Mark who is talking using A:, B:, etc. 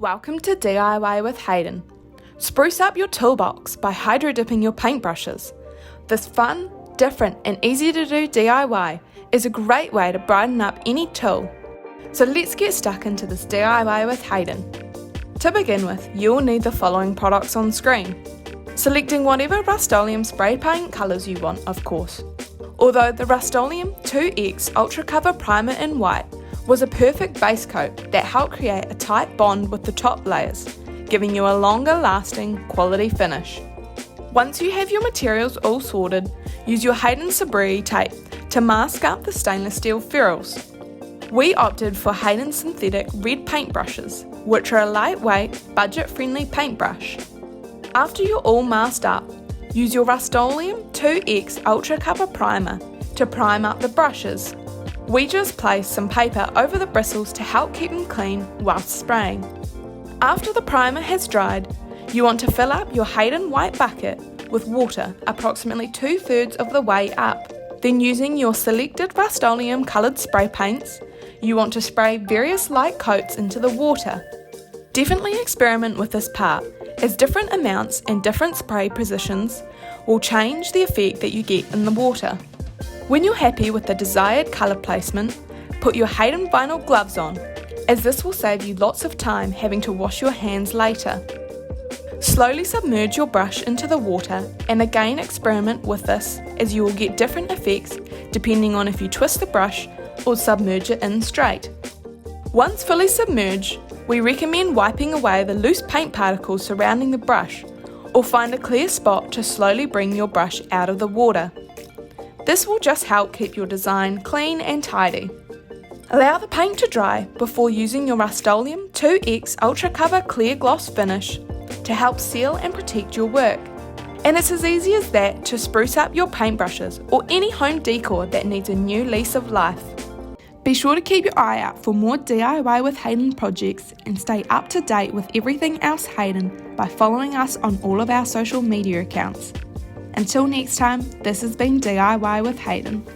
A: Welcome to DIY with Haydn. Spruce up your toolbox by hydro dipping your paintbrushes. This fun, different and easy to do DIY is a great way to brighten up any tool. So let's get stuck into this DIY with Haydn. To begin with, you'll need the following products on screen. Selecting whatever Rust-Oleum spray paint colours you want, of course. Although the Rust-Oleum 2X Ultra Cover Primer in white was a perfect base coat that helped create a tight bond with the top layers, giving you a longer lasting quality finish. Once you have your materials all sorted, use your Haydn Sabree tape to mask up the stainless steel ferrules. We opted for Haydn synthetic red paintbrushes, which are a lightweight, budget-friendly paintbrush. After you're all masked up, use your Rust-Oleum 2X Ultra Cover Primer to prime up the brushes. We just place some paper over the bristles to help keep them clean whilst spraying. After the primer has dried, you want to fill up your Haydn white bucket with water approximately 2/3 of the way up. Then using your selected Rust-Oleum coloured spray paints, you want to spray various light coats into the water. Definitely experiment with this part, as different amounts and different spray positions will change the effect that you get in the water. When you're happy with the desired colour placement, put your Haydn vinyl gloves on, as this will save you lots of time having to wash your hands later. Slowly submerge your brush into the water and again experiment with this, as you will get different effects depending on if you twist the brush or submerge it in straight. Once fully submerged, we recommend wiping away the loose paint particles surrounding the brush, or find a clear spot to slowly bring your brush out of the water. This will just help keep your design clean and tidy. Allow the paint to dry before using your Rust-Oleum 2X Ultra Cover Clear Gloss finish to help seal and protect your work. And it's as easy as that to spruce up your paintbrushes or any home decor that needs a new lease of life. Be sure to keep your eye out for more DIY with Haydn projects and stay up to date with everything else Haydn by following us on all of our social media accounts. Until next time, this has been DIY with Haydn.